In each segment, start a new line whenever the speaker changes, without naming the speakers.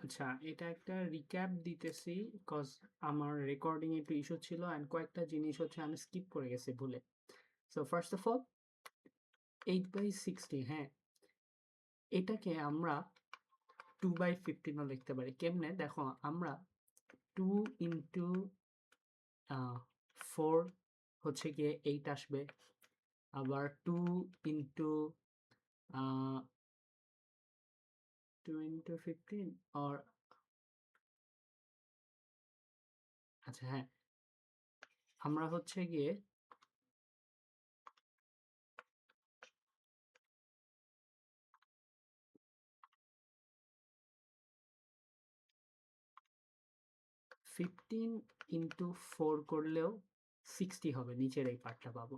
আচ্ছা, এটা একটা রিক্যাপ দিতেছি কজ আমার রেকর্ডিং একটু ইস্যু ছিল অ্যান্ড কয়েকটা জিনিস হচ্ছে আমি স্কিপ করে গেছি ভুলে। সো ফার্স্ট অফ অল 8/60, হ্যাঁ, এটাকে আমরা 2/15ও লিখতে পারি। কেমনে দেখো, আমরা 2 ইন্টু 4 হচ্ছে গিয়ে 8 আসবে, আবার 2 ইন্টু 2 ইন্টু 15 অর আচ্ছা হ্যাঁ, আমরা হচ্ছে গিয়ে 15 ইন্টু 4 করলেও 60 হবে, নিচের এই পার্টটা পাবো।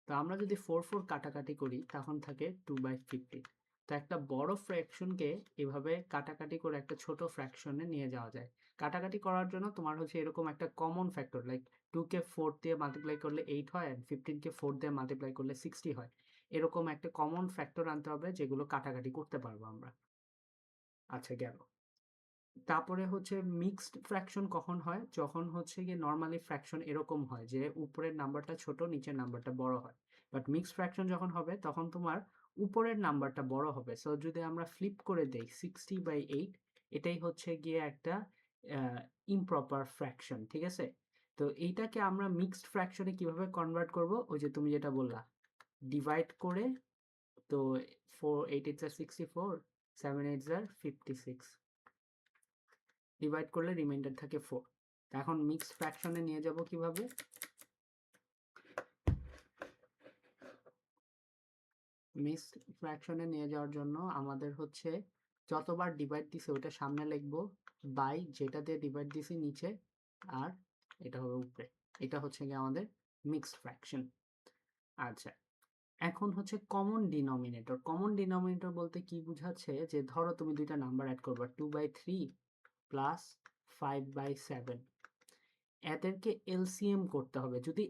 তো আমরা যদি 4 কাটাকাটি করি তখন থাকে 2/50। তো একটা বড় ফ্র্যাকশনকে এভাবে কাটাকাটি করে একটা ছোট ফ্র্যাকশনে নিয়ে যাওয়া যায়। কাটাকাটি করার জন্য তোমার হচ্ছে এরকম একটা কমন ফ্যাক্টর, লাইক 2কে 4 দিয়ে মাল্টিপ্লাই করলে 8 হয় অ্যান্ড 15কে 4 দিয়ে মাল্টিপ্লাই করলে 60 হয়। এরকম একটা কমন ফ্যাক্টর আনতে হবে যেগুলো কাটাকাটি করতে পারবো আমরা। আচ্ছা, গেল। তারপরে হচ্ছে মিক্সড ফ্র্যাকশন কখন হয়? যখন হচ্ছে গিয়ে নরমালি ফ্র্যাকশন এরকম হয় যে উপরের নাম্বারটা ছোট, নিচের নাম্বারটা বড় হয়। বাট মিক্সড ফ্র্যাকশন যখন হবে তখন তোমার উপরের নাম্বারটা বড় হবে। সো যদি আমরা ফ্লিপ করে দেই 60/8, এটাই হচ্ছে গিয়ে একটা ইমপ্রপার ফ্র্যাকশন, ঠিক আছে? তো এইটাকে আমরা মিক্সড ফ্র্যাকশনে কিভাবে কনভার্ট করব? ওই যে তুমি যেটা বললা, ডিভাইড করে। তো 8 8 64, 7 8 56, ডিভাইড করলে রিমাইন্ডার থাকে 4। এখন মিক্সড ফ্র্যাকশনে নিয়ে যাব কিভাবে? মিক্সড ফ্র্যাকশনে নিয়ে যাওয়ার জন্য আমাদের হচ্ছে যতবার ডিভাইড দিছে ওটা সামনে লিখবো, বাই যেটা দিয়ে ডিভাইড দিছি নিচে, আর এটা হবে উপরে। এটা হচ্ছে গিয়ে আমাদের মিক্সড ফ্র্যাকশন। আচ্ছা, এখন হচ্ছে কমন ডিনোমিনেটর। কমন ডিনোমিনেটর বলতে কি বোঝাচ্ছে, যে ধরো তুমি দুইটা নাম্বার অ্যাড করবা, 2/3 প্লাস 5/7, এদেরকে এলসিএম করতে হবে। যদি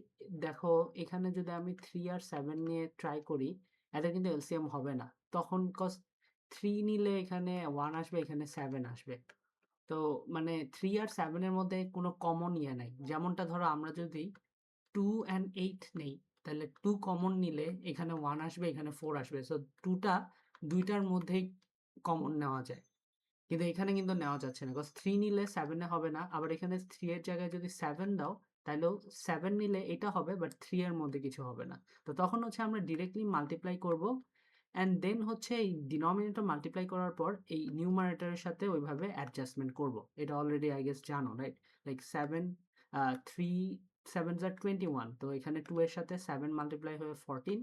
দেখো এখানে যদি আমি 3 আর 7 নিয়ে ট্রাই করি, এদের কিন্তু এলসিএম হবে না তখন, কজ 3 নিলে এখানে 1 আসবে, এখানে 7 আসবে। তো মানে 3 আর 7 এর মধ্যে কোনো কমন ইয়ে নাই। যেমনটা ধরো আমরা যদি 2 and 8 নেই, তাহলে 2 কমন নিলে এখানে 1 আসবে, এখানে 4 আসবে। সো 2টা দুইটার মধ্যেই কমন নেওয়া যায়, কিন্তু এখানে কিন্তু নেওয়া যাচ্ছে না, বিকজ 3 নিলে 7 এ হবে না। আবার এখানে 3 এর জায়গায় যদি 7 দাও, তাহলেও 7 নিলে এটা হবে, বাট 3 এর মধ্যে কিছু হবে না। তো তখন হচ্ছে আমরা ডিরেক্টলি মাল্টিপ্লাই করব, অ্যান্ড দেন হচ্ছে এই ডিনোমিনেটর মাল্টিপ্লাই করার পর এই নিউমারেটরের সাথে ওইভাবে অ্যাডজাস্টমেন্ট করব। এটা অলরেডি আই গেস জানো, রাইট? লাইক 7 3 7 21, তো এখানে 2 এর সাথে 7 মাল্টিপ্লাই হয়ে 14,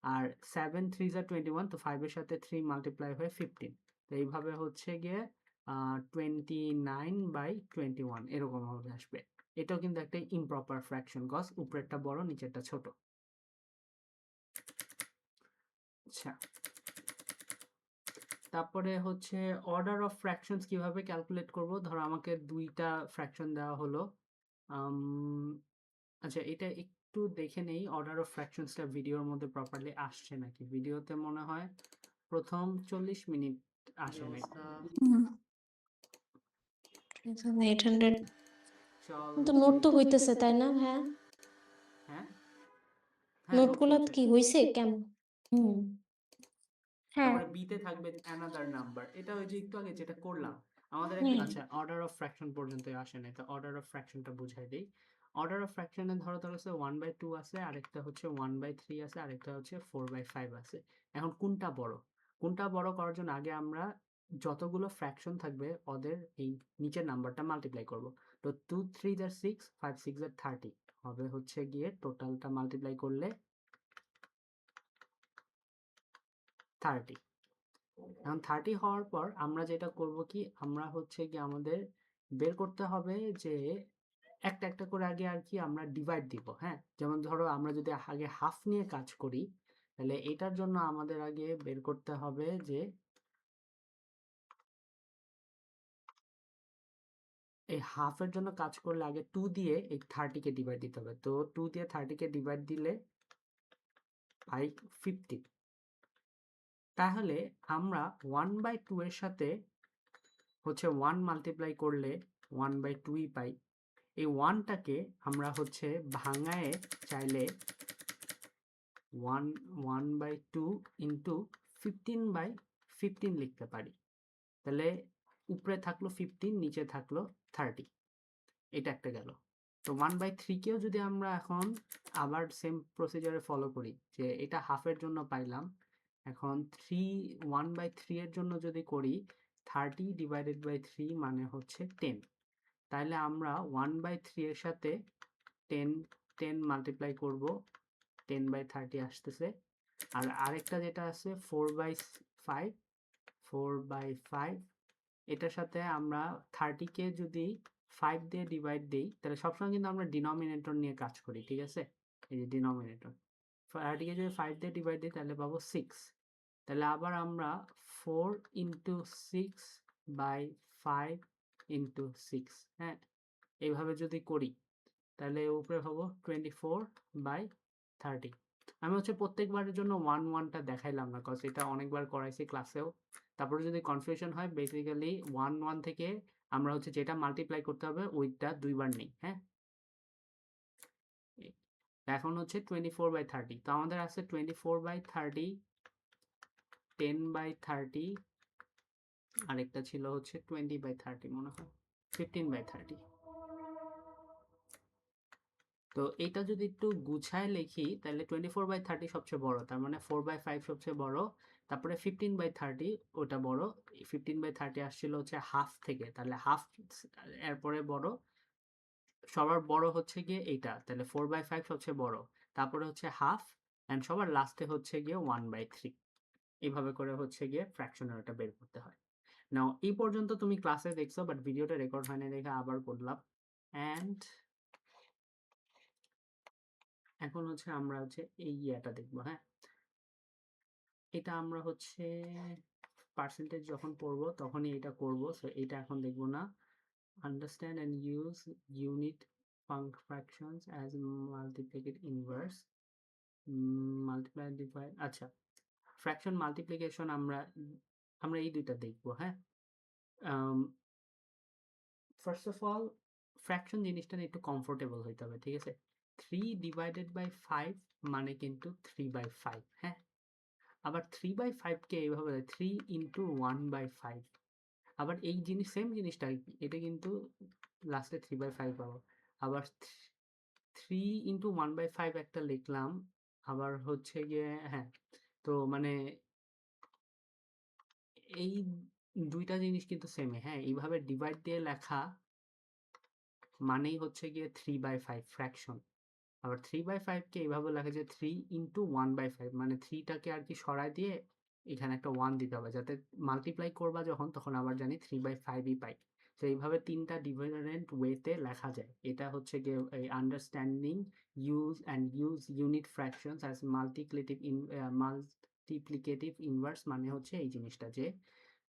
আর 7 3 21, তো 5 এর সাথে 3 মাল্টিপ্লাই হয়ে 15। তো এইভাবে হচ্ছে গিয়ে 29/21 এরকম ভাবে আসবে। এটাও কিন্তু একটা ইমপ্রপার ফ্র্যাকশন, কজ উপরেরটা বড় নিচেরটা ছোট। আচ্ছা, তারপরে হচ্ছে অর্ডার অফ ফ্র্যাকশনস কিভাবে ক্যালকুলেট করব? ধরো আমাকে দুইটা ফ্র্যাকশন দেওয়া হলো। আচ্ছা, এটা একটু দেখে নেই অর্ডার অফ ফ্র্যাকশনসটা ভিডিওর মধ্যে প্রপারলি আসছে নাকি। ভিডিওতে মনে হয় প্রথম 40 মিনিট আসে নাই।
এখানে 800
চল,
তো নোট তো হইতেছে তাই না? হ্যাঁ,
হ্যাঁ হ্যাঁ,
নোটগুলো কি হইছে কেমন? হ্যাঁ,
তারপরে বিতে থাকবে অ্যানাদার নাম্বার, এটা ওই যে একটু আগে যেটা করলাম আমাদের একটা।
হুম,
আচ্ছা, অর্ডার অফ ফ্র্যাকশন পর্যন্ত আসে নাই, তো অর্ডার অফ ফ্র্যাকশনটা বুঝাই দেই। অর্ডার অফ ফ্র্যাকশনে ধরো ধরো হচ্ছে 1/2 আছে, আরেকটা হচ্ছে 1/3 আছে, আরেকটা হচ্ছে 4/5 আছে। এখন কোনটা বড়? কোনটা বড় করার জন্য আগে আমরা যতগুলো ফ্র্যাকশন থাকবে ওদের এই নিচের নাম্বারটা মাল্টিপ্লাই করব। তো 2 3 6, 5 6 30 হবে হচ্ছে গিয়ে টোটালটা মাল্টিপ্লাই করলে 30। এখন 30 হওয়ার পর আমরা যেটা করব কি, আমরা হচ্ছে কি আমাদের বের করতে হবে যে একটা একটা করে আগে আর কি আমরা ডিভাইড দিব। হ্যাঁ, যেমন ধরো আমরা যদি আগে হাফ নিয়ে কাজ করি, তাহলে এটার জন্য আমাদের আগে বের করতে হবে যে এই হাফের জন্য কাজ করলে আগে 2 দিয়ে এই 30 কে ডিভাইড দিতে হবে। তো 2 দিয়ে 30 কে ডিভাইড দিলে বাই 50। তাহলে আমরা 1/2 এর সাথে হচ্ছে 1 মাল্টিপ্লাই করলে 1/2ই পাই। এই 1টাকে আমরা হচ্ছে ভাঙায়ে চাইলে 1/2 ইন্টু 15/15 লিখতে পারি। তাহলে উপরে থাকলো 15, নিচে থাকলো 30। এটা একটা গেল। তো 1/3 কেও যদি আমরা এখন আবার সেম প্রসিজারে ফলো করি, যে এটা হাফের জন্য পাইলাম, এখন 1/3 এর জন্য যদি করি 30 ডিভাইডেড বাই 3 মানে হচ্ছে 10। তাহলে আমরা 1/3 এর সাথে 10 মাল্টিপ্লাই করব, 10/30 আসতেছে। আর আরেকটা যেটা আছে 4/5, 4/5 এটার সাথে আমরা 30 কে যদি 5 দিয়ে ডিভাইড দিই, তাহলে সবসময় কিন্তু আমরা ডিনোমিনেটর নিয়ে কাজ করি, ঠিক আছে? এই যে ডিনোমিনেটর, 30 কে যদি 5 দিয়ে ডিভাইড দিই তাহলে পাবো 6। তাহলে আবার আমরা 4 ইন্টু 6/5 ইন্টু 6, হ্যাঁ, এইভাবে যদি করি তাহলে উপরে পাবো 24/30। আমি হচ্ছে প্রত্যেকবারের জন্য 1টা দেখাইলাম না, কজ এটা অনেকবার করাইছি ক্লাসেও। তারপরে যদি কনফিউশন হয়, বেসিক্যালি 1 থেকে আমরা হচ্ছে যেটা মাল্টিপ্লাই করতে হবে ওইটা দুইবার নেই, হ্যাঁ। এখন হচ্ছে 24/30, তো আমাদের আছে 24/30, 10/30, আরেকটা ছিল হচ্ছে 20/30 মনে হয়, 15/30। তো এইটা যদি একটু গুছায় লিখি তাহলে 24/30 সবচেয়ে বড়, তার মানে 4/5 সবচেয়ে বড়, তারপরে 15/30 ওটা বড়। 15/30 আসছিল হচ্ছে হাফ থেকে, তাহলে হাফ এরপরে বড়, সবার বড় হচ্ছে গিয়ে এইটা, তাহলে 4/5 সবচেয়ে বড়, তারপরে হচ্ছে হাফ, এন্ড সবার লাস্টে হচ্ছে গিয়ে 1/3। এইভাবে করে হচ্ছে গিয়ে ফ্র্যাকশনের ওটা বের করতে হয়। নাও এই পর্যন্ত তুমি ক্লাসে দেখছো, বাট ভিডিওটা রেকর্ড হয় না দেখে আবার করলাম। এন্ড এখন হচ্ছে আমরা হচ্ছে এই ইয়েটা দেখবো, হ্যাঁ। এটা আমরা হচ্ছে পার্সেন্টেজ যখন পড়বো তখনই এটা করব, সো এটা এখন দেখবো না। Understand and use unit fractions as multiplicative inverse, multiply divide. আচ্ছা, ফ্র্যাকশন মাল্টিপ্লিকেশন আমরা আমরা এই দুইটা দেখবো, হ্যাঁ। ফার্স্ট অফ অল ফ্র্যাকশন জিনিসটা নিয়ে একটু কমফোর্টেবল হইতে হবে, ঠিক আছে? 3 ডিভাইডেড বাই 5 মানে কিন্তু 3/5, হ্যাঁ। আবার 3/5 কে এইভাবে 3 ইন্টু 1/5, আবার এই জিনিস সেম জিনিসটা, এটা কিন্তু লাস্টে 3/5 পাবো। আবার 3 ইন্টু 1/5 একটা লিখলাম, আবার হচ্ছে গিয়ে, হ্যাঁ। তো মানে এই দুইটা জিনিস কিন্তু সেমই, হ্যাঁ। এইভাবে ডিভাইড দিয়ে লেখা মানেই হচ্ছে গিয়ে 3/5 ফ্র্যাকশন। আবার 3/5 কে এইভাবে লেখা যায় 3 ইন্টু 1/5, মানে 3টাকে আর কি সরাই দিয়ে এখানে একটা 1 দিতে হবে, যাতে মাল্টিপ্লাই করবা যখন তখন আবার জানি 3/5ই পাই। তো এইভাবে তিনটা ডিফারেন্ট ওয়েতে লেখা যায়। এটা হচ্ছে গিয়ে এই understanding use unit fractions as multiplicative inverse, মানে হচ্ছে এই জিনিসটা যে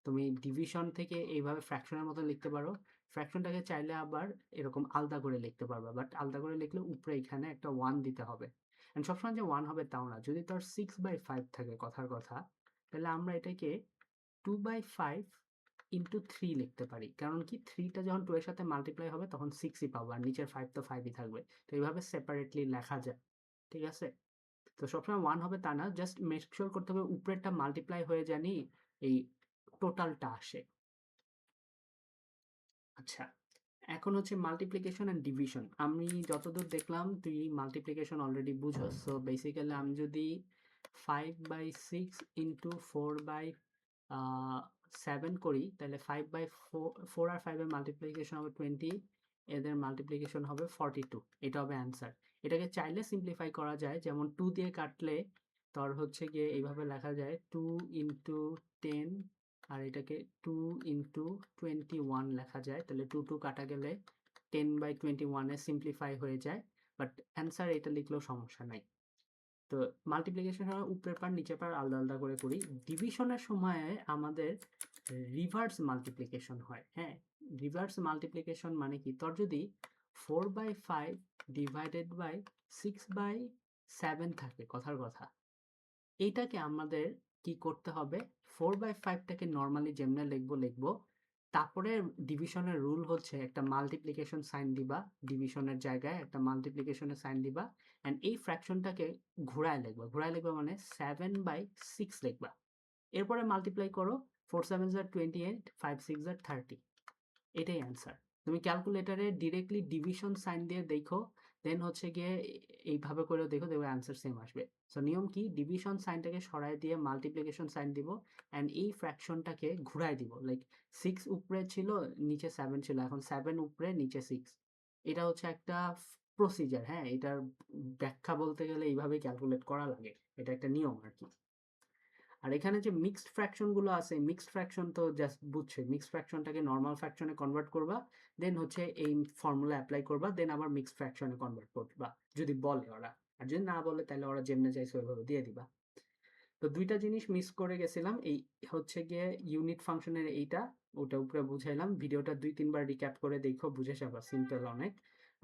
তুমি ডিভিশন থেকে এইভাবে ফ্র্যাকশনের মতো লিখতে পারো, ফ্র্যাকশনটাকে চাইলে আবার এরকম আলাদা করে লিখতে পারবা, বাট আলাদা করে লিখলে উপরে এখানে একটা 1 দিতে হবে। এন্ড সবসময় যে 1 হবে তাও না, যদি তোর 6/5 থাকে কথার কথা, তাহলে আমরা এটাকে 2/5 ইন্টু 3 লিখতে পারি, কারণ কি 3টা যখন 2 এর সাথে মাল্টিপ্লাই হবে তখন 6ই পাবো, আর নিচের 5 তো 5ই থাকবে। তো এইভাবে সেপারেটলি লেখা যায়, ঠিক আছে? তো সবসময় 1 হবে তা না, জাস্ট মেক শিওর করতে হবে উপরেরটা মাল্টিপ্লাই হয়ে জানি এই টোটালটা আসে। আচ্ছা, এখন হচ্ছে মাল্টিপ্লিকেশন এন্ড ডিভিশন। আমি যতদূর দেখলাম তুই মাল্টিপ্লিকেশন অলরেডি বুঝোস, সো বেসিক্যালি আমি যদি 5/6 ইন্টু 4/7 করি, তাহলে 4 আর 5 এর মাল্টিপ্লিকেশন হবে 20, এদের মাল্টিপ্লিকেশন হবে 42। এটা হবে অ্যান্সার। এটাকে চাইলে সিম্পলিফাই করা যায়, যেমন 2 দিয়ে কাটলে তোর হচ্ছে গিয়ে এইভাবে লেখা যায় 2 ইন্টু 10, আর এটাকে 2 ইন্টু 21 লেখা যায়, তাহলে 2 কাটা গেলে 10/21 এ সিম্পলিফাই হয়ে যায়, বাট অ্যান্সার এটা লিখলেও সমস্যা নাই। তো মাল্টিপ্লিকেশন সময় উপরের পার নিচের পার আলাদা আলাদা করে করি। ডিভিশনের সময় আমাদের রিভার্স মাল্টিপ্লিকেশন হয়, হ্যাঁ। রিভার্স মাল্টিপ্লিকেশন মানে কি, তোর যদি 4/5 ডিভাইডেড বাই 6/7 থাকে কথার কথা, এইটাকে আমাদের কি করতে হবে, 4/5টাকে নর্মালি যেমনে লিখবো, তারপরে ডিভিশনের রুল হচ্ছে একটা মাল্টিপ্লিকেশন সাইন দিবা, ডিভিশনের জায়গায় একটা মাল্টিপ্লিকেশনের সাইন দিবা অ্যান্ড এই ফ্র্যাকশনটাকে ঘুরায় লিখবা। ঘুরায় লিখবা মানে 7/6 লিখবা। এরপরে মাল্টিপ্লাই করো, 4 7 are 28, 5 6 are 30। এটাই অ্যান্সার। তুমি ক্যালকুলেটরে ডিরেক্টলি ডিভিশন সাইন দিয়ে দেখো, দেন হচ্ছে গিয়ে এইভাবে করেও দেখো, দেখবে অ্যান্সার সেম আসবে। সো নিয়ম কি, ডিভিশন সাইনটাকে সরায় দিয়ে মাল্টিপ্লিকেশন সাইন দিব অ্যান্ড এই ফ্র্যাকশনটাকে ঘুরায় দিব। লাইক 6 উপরে ছিল, নিচে 7 ছিল, এখন 7 উপরে নিচে 6। এটা হচ্ছে একটা প্রসিজার, হ্যাঁ, এটার ব্যাখ্যা বলতে গেলে এইভাবেই ক্যালকুলেট করা লাগে, এটা একটা নিয়ম আর কি। আর এখানে যে মিক্সড ফ্র্যাকশন গুলো আছে, মিক্সড ফ্র্যাকশন তো জাস্ট বুঝছে, মিক্সড ফ্র্যাকশনটাকে নর্মাল ফ্র্যাকশনে কনভার্ট করবা, দেন হচ্ছে এই ফর্মুলা অ্যাপ্লাই করবা, দেন আবার মিক্সড ফ্র্যাকশনে কনভার্ট করবা যদি বলে ওরা। আর যদি না বলে তাহলে ওরা যেমনে চাইছে ওইভাবে দিয়ে দিবা। তো দুইটা জিনিস মিস করে গেছিলাম, এই হচ্ছে গিয়ে ইউনিট ফাংশনের এইটা, ওটা উপরে বুঝাইলাম। ভিডিওটা 2-3 বার রিক্যাপ করে দেখো, বুঝে যাবা, সিম্পল অনেক।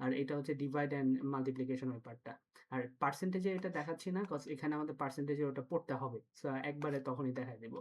আর এটা হচ্ছে ডিভাইড অ্যান্ড মাল্টিপ্লিকেশন ওই পার্টটা। আর পার্সেন্টেজে এটা দেখাচ্ছি না, কজ এখানে আমাদের পার্সেন্টেজে ওটা পড়তে হবে, সো একবারে তখনই দেখাই দেবো।